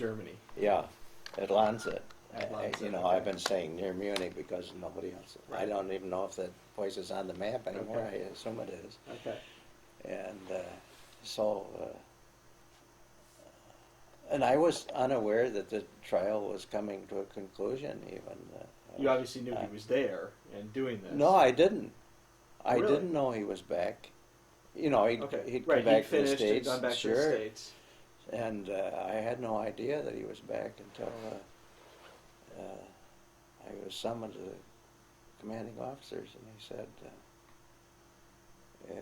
Germany. Yeah, at Landshut. At Landshut, You know, okay. I've been saying near Munich because nobody else. I Right. don't even know if that place is on the map anymore. Okay. I assume it is. Okay. And so, and I was unaware that the trial was coming to a conclusion. Even You obviously knew he was there and doing this. No, I didn't. I Really? didn't know he was back. You know, Okay. he'd Right. come back He'd to the finished and States. gone back Sure. to the States. And I had no idea that he was back until I was summoned to the commanding officers, and he said, "Yeah,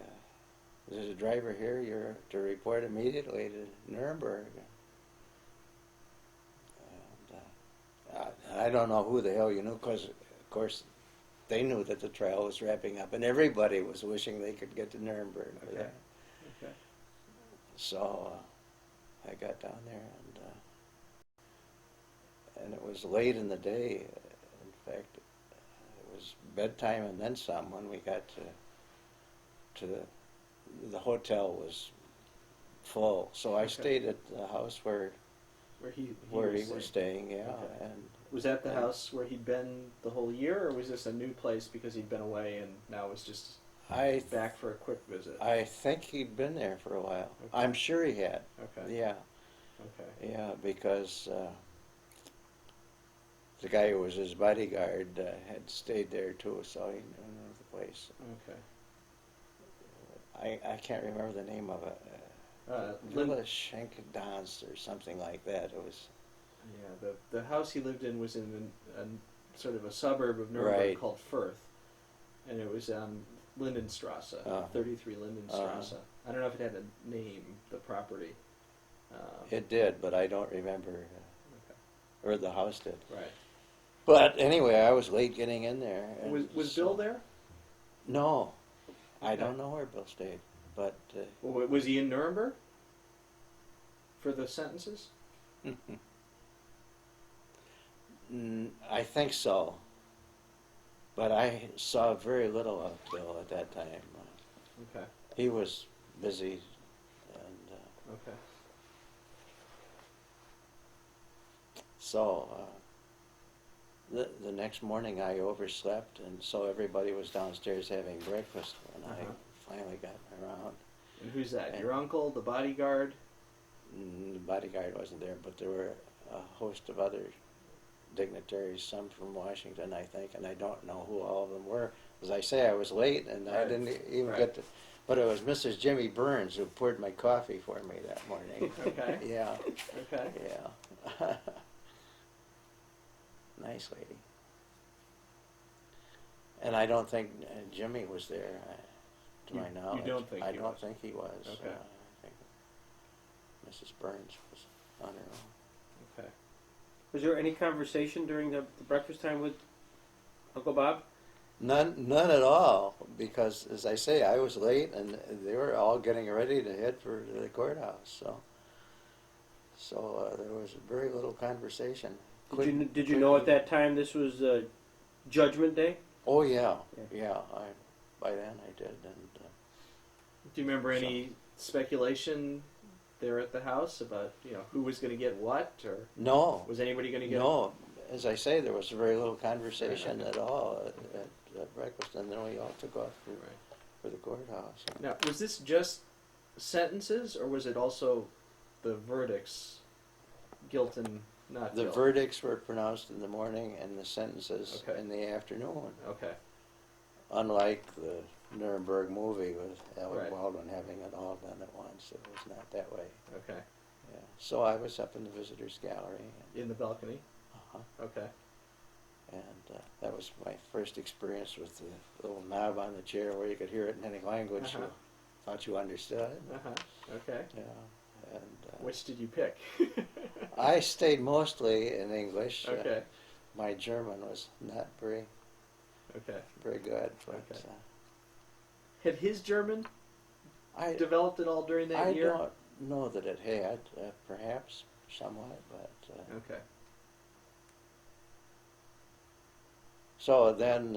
there's a driver here. You're to report immediately to Nuremberg." And I don't know who the hell you knew, because of course they knew that the trial was wrapping up, and everybody was wishing they could get to Nuremberg for Okay. that. Okay. So I got down there, and it was late in the day. In fact, it was bedtime and then some when we got to the hotel was full. So I Okay. stayed at the house where he was staying. Yeah, Okay. and Was that the and house where he'd been the whole year, or was this a new place because he'd been away and now was just I back for a quick visit? I think he'd been there for a while. Okay. I'm sure he had. Okay. Yeah, Okay. yeah, because the guy who was his bodyguard had stayed there too, so he knew the place. Okay. I can't remember the name of it. Lin- Villa Schenkendans or something like that. It was Yeah, the house he lived in was in a sort of a suburb of Nuremberg Right. called Fürth, and it was on Lindenstrasse, 33 Lindenstrasse. I don't know if it had a name, the property. it did, but I don't remember, Okay. or the house did. Right. But anyway, I was late getting in there. and Was so- Bill there? No, I Okay. don't know where Bill stayed, but Well, was he in Nuremberg for the sentences? I think so. But I saw very little of Bill at that time. Okay. He was busy, and Okay. so the next morning I overslept, and so everybody was downstairs having breakfast when I finally got around. And who's that? And- Your uncle, the bodyguard? The bodyguard wasn't there, but there were a host of other dignitaries, some from Washington, I think, and I don't know who all of them were. As I say, I was late, and I Right. didn't even Right. get to. But it was Mrs. Jimmy Burns who poured my coffee for me that morning. Okay. Yeah, Okay. yeah. Nice lady. And I don't think Jimmy was there, to my You knowledge. don't think I he don't was? think he was. Okay. I think Mrs. Burns was on her own. Okay. Was there any conversation during the breakfast time with Uncle Bob? None at all, because as I say, I was late, and they were all getting ready to head for the courthouse. So there was very little conversation. Did you know at that time this was Judgment Day? Oh yeah, Yeah. yeah. By then I did, and Do you remember any speculation there at the house about who was going to get what, or no, was anybody going to get? no. As I say, there was very little conversation at all at breakfast, and then we all took off for the courthouse. Now, was this just sentences, or was it also the verdicts, guilt and not The guilt? verdicts were pronounced in the morning, and the sentences Okay. in the afternoon. Okay. Unlike the Nuremberg movie with Alec Right. Baldwin having it all done at once, it was not that way. Okay. Yeah. So I was up in the visitors' gallery, In the balcony. Okay. and that was my first experience with the little knob on the chair where you could hear it in any language you thought you understood. Okay. Yeah. And Which did you pick? I stayed mostly in English. Okay. My German was not very good, but Okay. Had his German I developed at all during that I year? don't know that it had, perhaps somewhat, but Okay. so then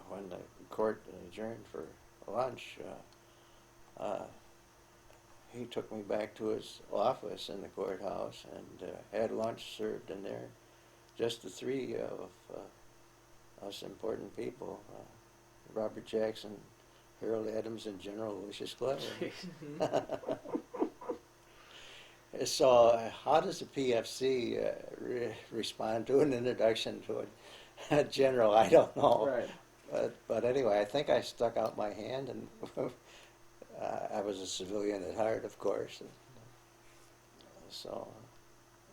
when the court adjourned for lunch, he took me back to his office in the courthouse and had lunch served in there. Just the three of us important people, Robert Jackson, Harold Adams, and General Lucius Glover. So how does the PFC respond to an introduction to a general? I don't know. Right. But anyway, I think I stuck out my hand, and I was a civilian at heart, of course. So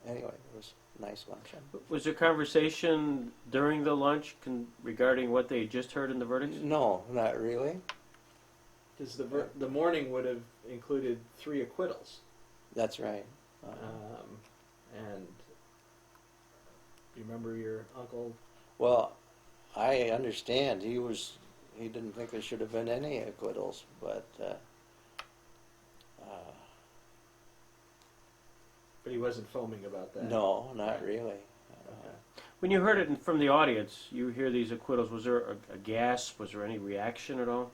anyway, it was a nice luncheon. Was there conversation during the lunch regarding what they just heard in the verdicts? No, not really. Because the morning would have included 3 acquittals. That's right. And you remember your uncle? Well, I understand he didn't think there should have been any acquittals, but But he wasn't foaming about that. no, not really. Okay. When you heard it from the audience, you hear these acquittals, was there a gasp? Was there any reaction at all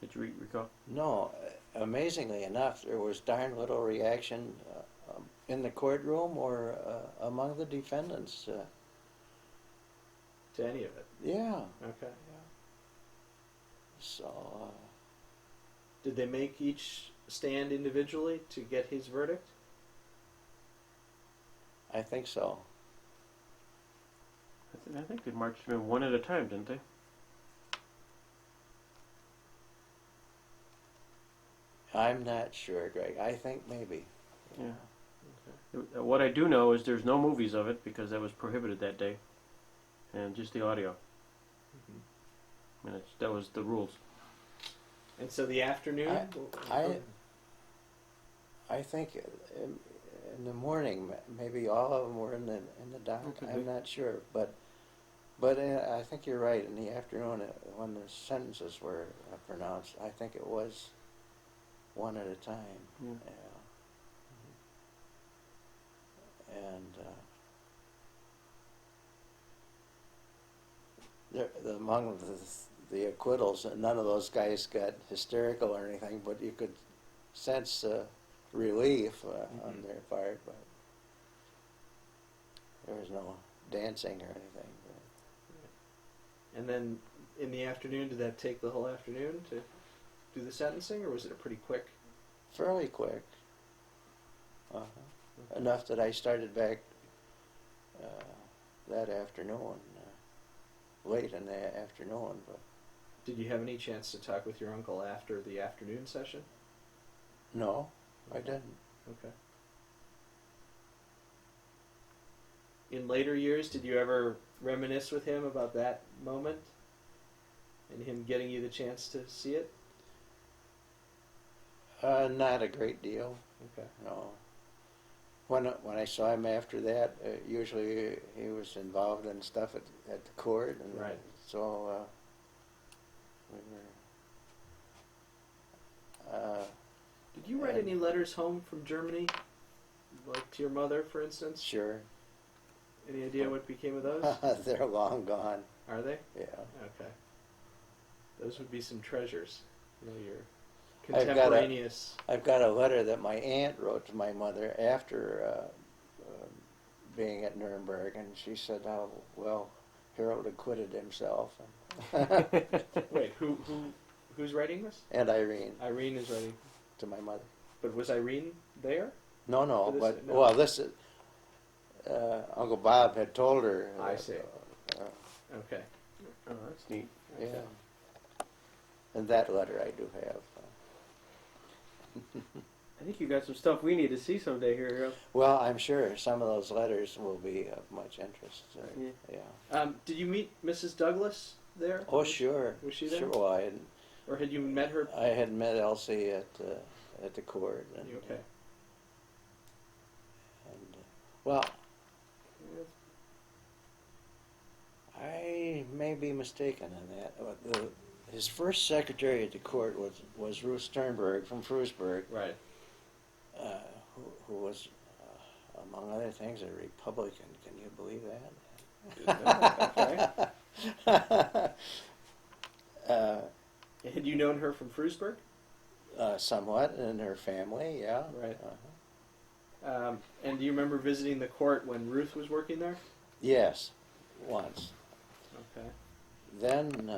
that you recall? No, amazingly enough, there was darn little reaction in the courtroom or among the defendants. To any of it? Yeah. Okay. So, Did they make each stand individually to get his verdict? I think so. I think they marched them in one at a time, didn't they? I'm not sure, Greg. I think maybe. Yeah. What I do know is there's no movies of it because that was prohibited that day, and just the audio. And that was the rules. And so the afternoon? I think in the morning, maybe all of them were in the dock. I'm not sure, but I think you're right. In the afternoon, when the sentences were pronounced, I think it was one at a time. Yeah. And among the acquittals, none of those guys got hysterical or anything, but you could sense relief on their part. But there was no dancing or anything. And then in the afternoon, did that take the whole afternoon to do the sentencing, or was it a pretty quick? Fairly quick. Enough that I started back that afternoon, late in the afternoon. But Did you have any chance to talk with your uncle after the afternoon session? no, I didn't. Okay. In later years, did you ever reminisce with him about that moment and him getting you the chance to see it? Not a great deal. Okay. No. When I saw him after that, usually he was involved in stuff at the court, and Right. so we were. Did you write any letters home from Germany, like to your mother, for instance? Sure. Any idea what became of those? They're long gone. Are they? Yeah. Okay. Those would be some treasures. You know, your I've got a- contemporaneous. I've got a letter that my aunt wrote to my mother after being at Nuremberg, and she said, "Oh, well, Harold acquitted himself." Wait, who's writing this? And Irene, Irene is writing. to my mother. But was Irene there? No, For this- but no. well, this is Uncle Bob had told her. I see. uh, Okay. Oh, that's neat. yeah, Okay. and that letter I do have. I think you got some stuff we need to see someday here, Harold. Well, I'm sure some of those letters will be of much interest. Yeah. Yeah. Did you meet Mrs. Douglas there? Oh, sure. Was she there? Sure. Well, Or had you met her? I had met Elsie at the court. And, Okay. And well, I may be mistaken on that. His first secretary at the court was Ruth Sternberg from Frewsburg, Right. who was, among other things, a Republican. Can you believe that? Okay. uh, Had you known her from Frewsburg? Somewhat, and her family, yeah. Right. Uh-huh. And do you remember visiting the court when Ruth was working there? Yes, once. Okay. Then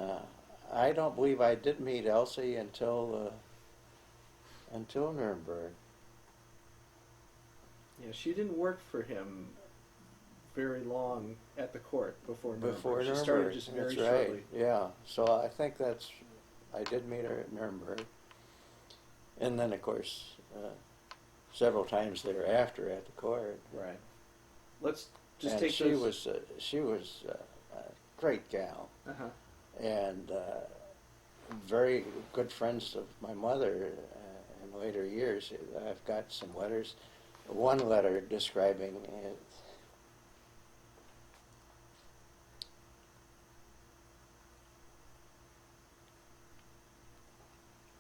I don't believe I did meet Elsie until Nuremberg. Yeah, she didn't work for him very long at the court before Nuremberg. Before She Nuremberg, started just very that's right. shortly. Yeah, so I think I did meet her at Nuremberg, and then of course several times thereafter at the court. Right. Let's just And take she those. was a great gal, Uh-huh. and very good friends of my mother in later years. I've got some letters. One letter describing it.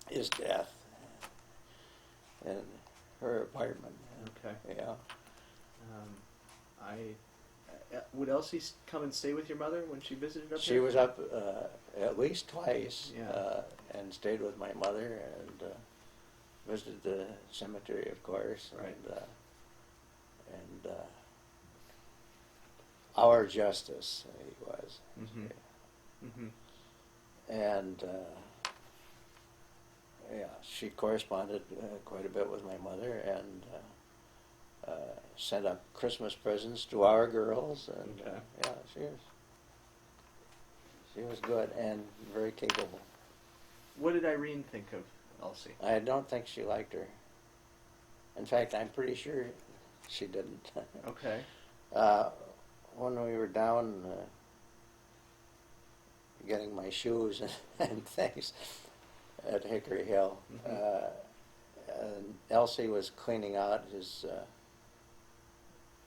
His death in her apartment. Okay. Yeah. Would Elsie come and stay with your mother when she visited up She here? was up at least twice Yeah. and stayed with my mother and visited the cemetery, of course. Right. And our justice, he was. Mhm. Mm-hmm. And yeah, she corresponded quite a bit with my mother and sent up Christmas presents to our girls. And Okay. yeah, she was good and very capable. What did Irene think of Elsie? I don't think she liked her. In fact, I'm pretty sure she didn't. Okay. When we were down getting my shoes and things at Hickory Hill, Mhm. and Elsie was cleaning out his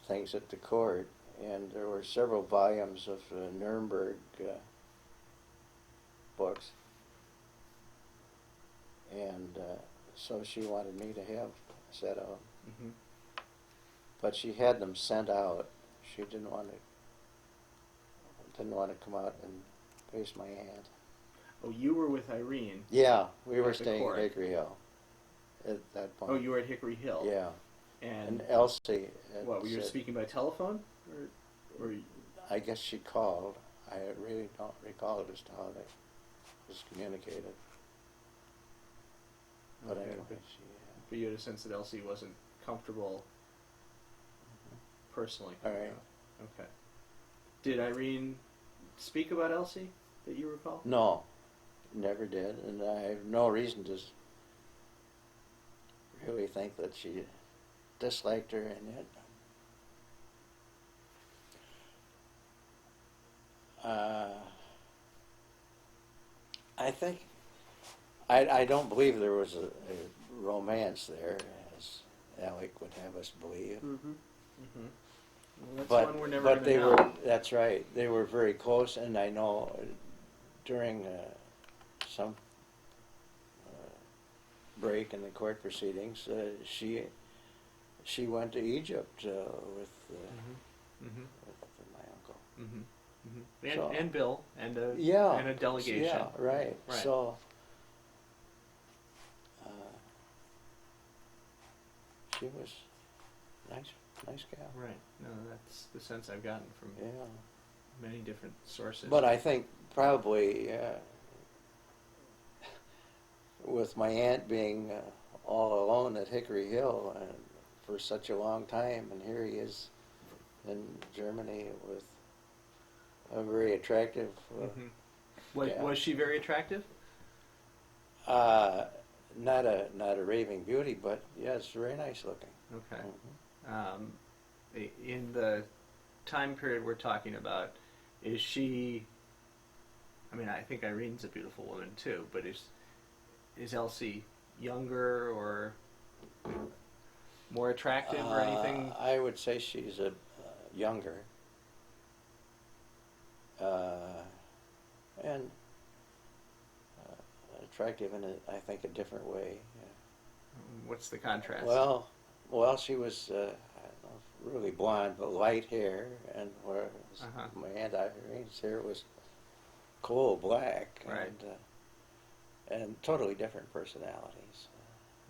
things at the court, and there were several volumes of Nuremberg books. And so she wanted me to have a set of them. Mm-hmm. But she had them sent out. She didn't want to come out and face my aunt. Oh, you were with Irene. Yeah, we were At the staying court. at Hickory Hill at that point. Oh, you were at Hickory Hill. Yeah, And and Elsie. what, were you said- speaking by telephone? Or I guess she called. I really don't recall as to how that was communicated. But Okay, anyway, but- she. But you had a sense that Elsie wasn't comfortable personally. All right. Okay. Did Irene speak about Elsie that you recall? No, never did, and I have no reason to really think that she disliked her, and yet I think I don't believe there was a romance there, as Alec would have us believe. Mm-hmm. Mm-hmm. Well, that's one we're never But gonna they know. were. That's right. They were very close, and I know during some break in the court proceedings, she went to Egypt with Mm-hmm. my uncle. Mm-hmm. Mm-hmm. So- And Bill and a Yeah, and a delegation. Yeah, right. Right. So. She was nice gal. Right. No, that's the sense I've gotten from Yeah. many different sources. But I think probably with my aunt being all alone at Hickory Hill for such a long time, and here he is in Germany with a very attractive, Mhm. Was yeah. was she very attractive? not a raving beauty, but yes, very nice looking. Okay. Mhm. In the time period we're talking about, is she? I mean, I think Irene's a beautiful woman too, but is Elsie younger or more attractive or anything? I would say she's a younger, and attractive in I think a different way. What's the contrast? Well, she was I don't know, really blonde, but light hair, and whereas Uh-huh. my aunt Irene's hair was coal black, Right. and totally different personalities.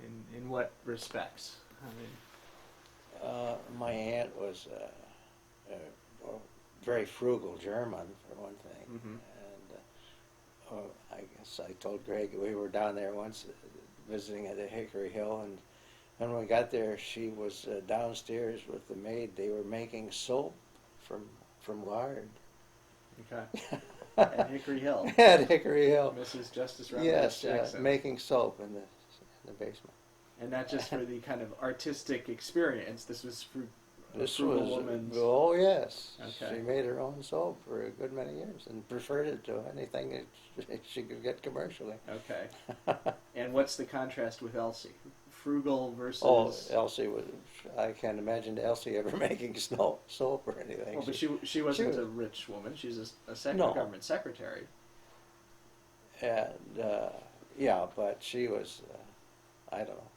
In what respects? I mean, My aunt was a very frugal German, for one thing. Mhm. And I guess I told Greg we were down there once visiting at the Hickory Hill, and when we got there, she was downstairs with the maid. They were making soap from lard. okay. At Hickory Hill, At Hickory Hill. Mrs. Justice Robert Yes, Jackson. making soap in the basement. And not just for the kind of artistic experience. This was for a This frugal was woman's. oh yes. Okay. She made her own soap for a good many years and preferred it to anything that she could get commercially. Okay. And what's the contrast with Elsie? Frugal versus. Oh, Elsie was. I can't imagine Elsie ever making soap or anything. Well, but she wasn't a rich woman. She's a No. government secretary. And yeah, but she was. I don't know.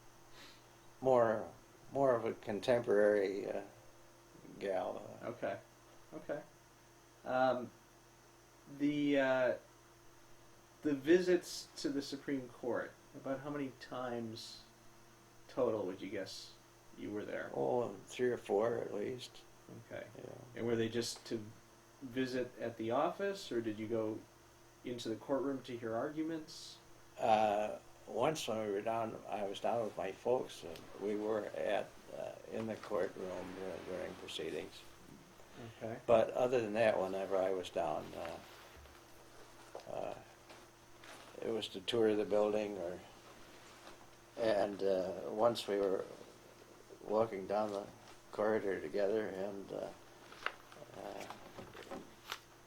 More of a contemporary gal. Okay. Okay. The visits to the Supreme Court. About how many times total would you guess you were there? Oh, 3 or 4 at least. Okay. Yeah. And were they just to visit at the office, or did you go into the courtroom to hear arguments? Once when we were down, I was down with my folks. We were in the courtroom during proceedings. Okay. But other than that, whenever I was down, it was to tour the building, and once we were walking down the corridor together, and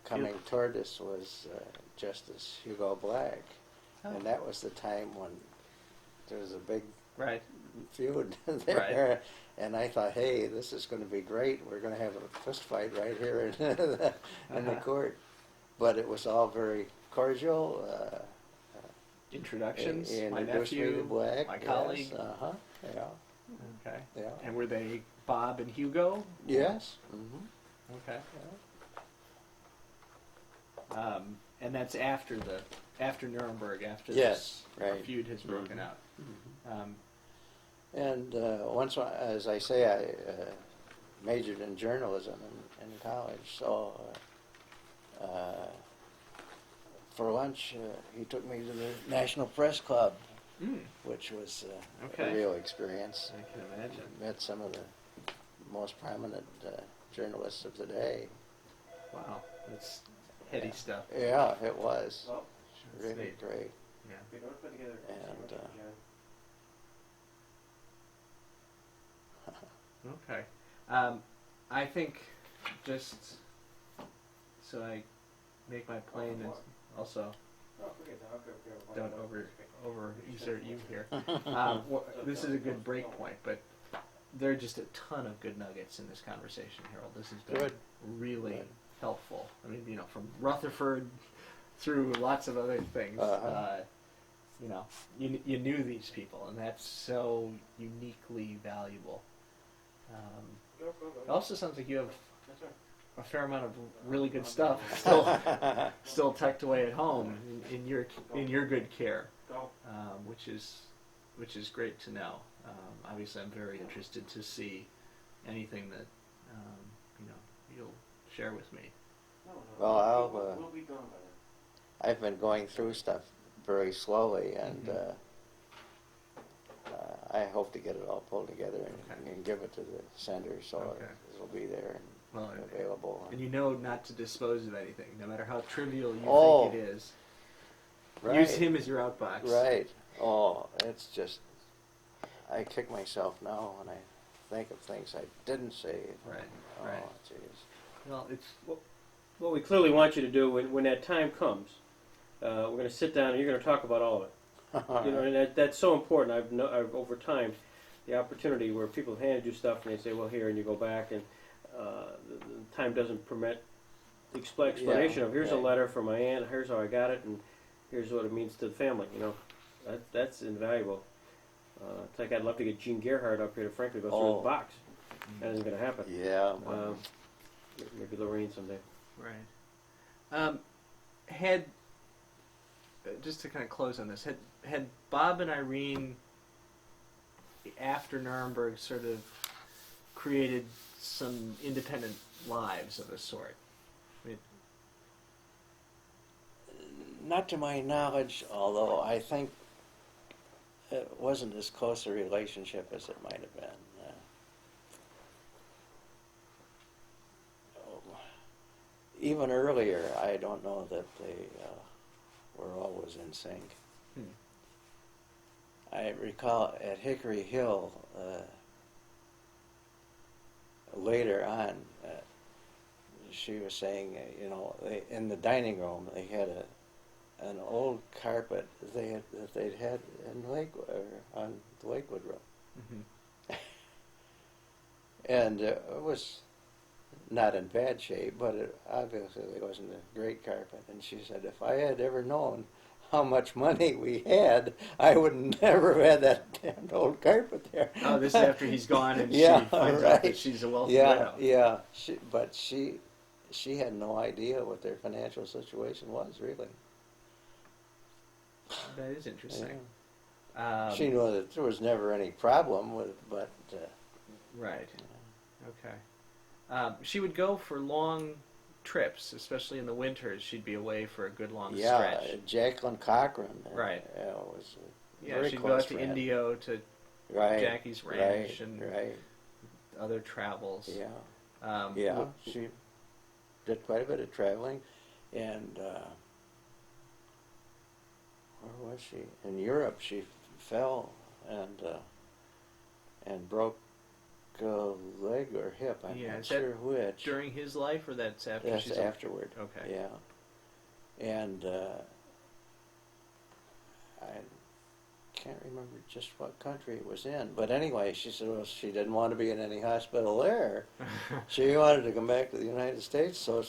coming toward us was Justice Hugo Black. Oh. And that was the time when there was a big Right. feud there. And I thought, hey, this is going to be great. We're going to have a fist fight right here in the court. But it was all very cordial. Introductions. He My introduced me nephew. to Black. My colleague. Yes, yeah. Okay. Yeah. And were they Bob and Hugo? Yes. Mm-hmm. Okay. And that's after Nuremberg, after Yes, this right. feud has broken out. And once, as I say, I majored in journalism in college. So for lunch, he took me to the National Press Club, which was Okay. a real experience. I can imagine. Met some of the most prominent journalists of the day. Wow, that's heady stuff. Yeah, it was That's really neat. great. Yeah. And Okay. I think just so I make my plane and also don't over exert you here. This is a good break point, but there are just a ton of good nuggets in this conversation, Harold. This has been Good. really Good. helpful. I mean, from Rutherford through lots of other things. Uh-huh. You knew these people, and that's so uniquely valuable. It also sounds like you have a fair amount of really good stuff still tucked away at home in your good care, which is great to know. Obviously, I'm very interested to see anything that you'll share with me. Well, I've been going through stuff very slowly, and I hope to get it all pulled together and give it to the center, so it'll be there and available. And not to dispose of anything, no matter how trivial you think it is. Right. Use him as your outbox. Right. Oh, it's just, I kick myself now when I think of things I didn't say. Right. Oh, Right. jeez. Well, it's What we clearly want you to do when that time comes, we're going to sit down and you're going to talk about all of it. And that's so important. I've over time, the opportunity where people have handed you stuff and they say, well, here, and you go back, and the time doesn't permit the explanation of here's a letter from my aunt, here's how I got it, and here's what it means to the family. That's invaluable. It's like I'd love to get Gene Gerhardt up here to frankly go through the box. That isn't going to happen. Yeah. Maybe Lorraine someday. right. Had just to kind of close on this, had Bob and Irene after Nuremberg sort of created some independent lives of a sort. I mean, Not to my knowledge, although I think it wasn't as close a relationship as it might have been. Even earlier, I don't know that they were always in sync. Hmm. I recall at Hickory Hill, later on, she was saying, in the dining room they had an old carpet that they'd had on the Lakewood Road, mm-hmm. and it was not in bad shape, but it obviously wasn't a great carpet. And she said, if I had ever known how much money we had, I would never have had that damn old carpet there. Oh, this is after he's gone and Yeah, she finds out right. that she's a wealthy Yeah, widow. yeah. She had no idea what their financial situation was, really. That is interesting. Yeah. She knew that there was never any problem with, but Right. Okay. She would go for long trips, especially in the winters. She'd be away for a good long yeah, stretch. Jacqueline Cochran, Right. Was a Yeah, very she'd go close out to friend. Indio to Right, Jackie's Ranch right, and right. other travels. Yeah, Yeah. she did quite a bit of traveling, and where was she? In Europe, she fell and broke a leg or hip. I'm Yeah, not is that sure which. During his life, or that's after That's she's afterward. Okay. Yeah, and I can't remember just what country it was in, but anyway, she said, well, she didn't want to be in any hospital there. She wanted to come back to the United States, so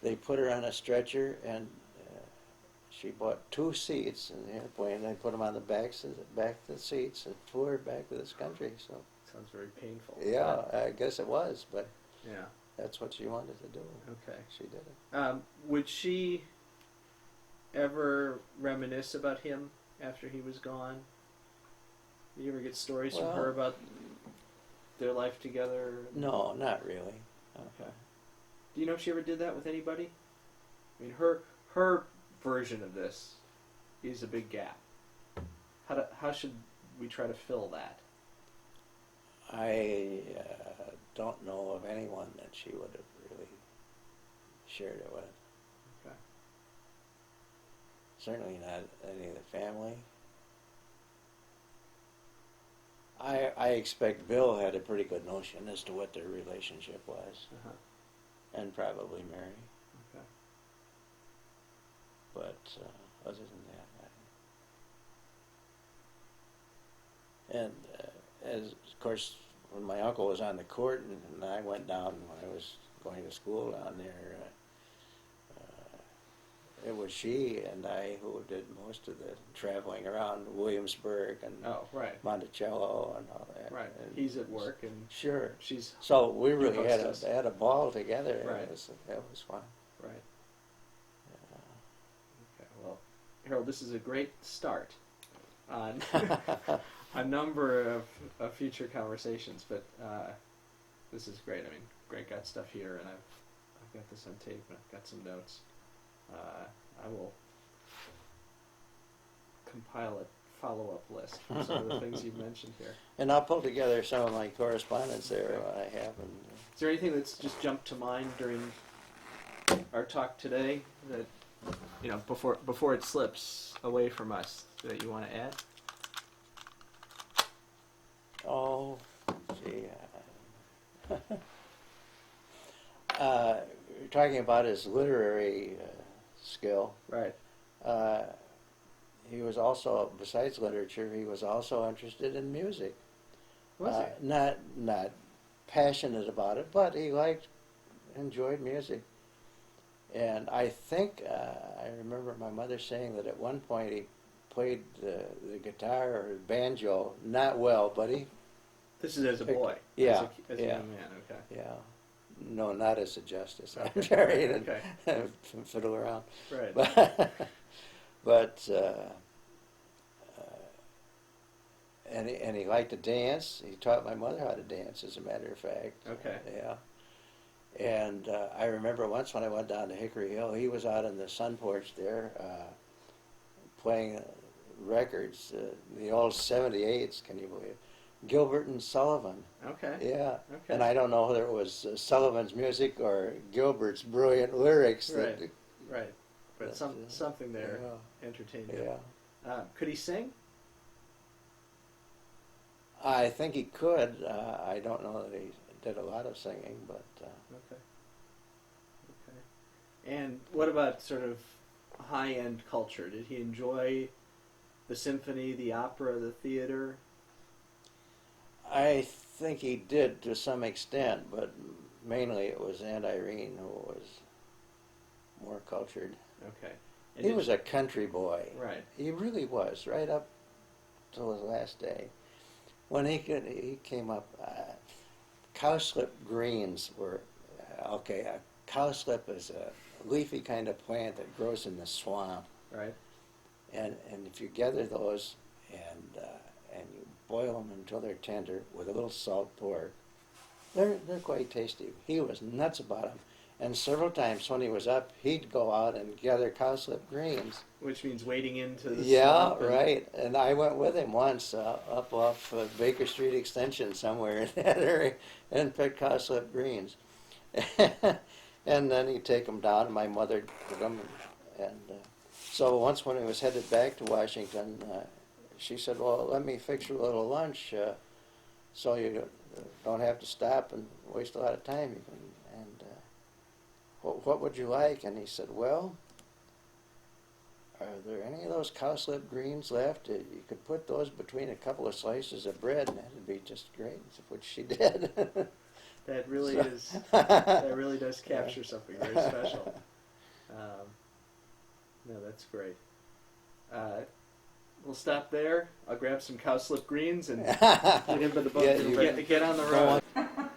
they put her on a stretcher, and she bought 2 seats in the airplane, and they put them on the back of the seats and flew her back to this country. So Sounds very painful. yeah, I guess it was, but Yeah. that's what she wanted to do. Okay. She did it. Would she ever reminisce about him after he was gone? Did you ever get stories from Well- her about their life together? No, not really. Okay. Do you know if she ever did that with anybody? I mean, her version of this is a big gap. How should we try to fill that? I don't know of anyone that she would have really shared it with. Okay. Certainly not any of the family. I expect Bill had a pretty good notion as to what their relationship was, Uh-huh. and probably Mary. Okay. But other than that, and as of course, when my uncle was on the court and I went down when I was going to school down there, it was she and I who did most of the traveling around Williamsburg and Oh, right. Monticello and all that. Right. And He's at work and sure. she's So we really had hostess. had a ball together. Right. It was fun. right. Okay. Well, Harold, this is a great start on a number of future conversations, but this is great. I mean, Greg got stuff here, and I've got this on tape, and I've got some notes. I will compile a follow-up list from some of the things you've mentioned here. And I'll pull together some of my correspondence there, Okay. what I have. And, Is there anything that's just jumped to mind during our talk today that, before it slips away from us, that you want to add? oh, gee. You're talking about his literary skill. Right. He was also, besides literature, he was also interested in music. Was Not passionate about it, but he enjoyed music. And I think I remember my mother saying that at one point he played the guitar or banjo, not well, but he, This is as a boy. Yeah, As a yeah. young man. Okay. yeah, no, not as a justice. I'm Okay. sorry, and Okay. fiddle around. Right. But and he liked to dance. He taught my mother how to dance, as a matter of fact. Okay. Yeah. And I remember once when I went down to Hickory Hill, he was out on the sun porch there playing records, the old 78s, can you believe? Gilbert and Sullivan. Okay. Yeah. Okay. And I don't know whether it was Sullivan's music or Gilbert's brilliant lyrics. Right. That, Right. But something there entertained you. Yeah. Could he sing? I think he could. I don't know that he did a lot of singing, but Okay. Okay. And what about sort of high-end culture? Did he enjoy the symphony, the opera, the theater? I think he did to some extent, but mainly it was Aunt Irene who was more cultured. Okay. And He did- was a country boy. right. He really was, right up till his last day. When he came up, cowslip greens were, okay, a cowslip is a leafy kind of plant that grows in the swamp. Right. And if you gather those and you boil them until they're tender with a little salt pork, they're quite tasty. He was nuts about them. And several times when he was up, he'd go out and gather cowslip greens. Which means wading into the Yeah, swamp and- right. And I went with him once up off Baker Street Extension somewhere in that area and picked cowslip greens. And then he'd take them down, and my mother took them. And so once when he was headed back to Washington, she said, well, let me fix you a little lunch so you don't have to stop and waste a lot of time. And what would you like? And he said, well, are there any of those cowslip greens left? You could put those between a couple of slices of bread, and that'd be just great, which she did. That really So- is. That really does capture something very special. No, that's great. We'll stop there. I'll grab some cowslip greens and get into the boat. Yeah, you- Get on the Go road. on.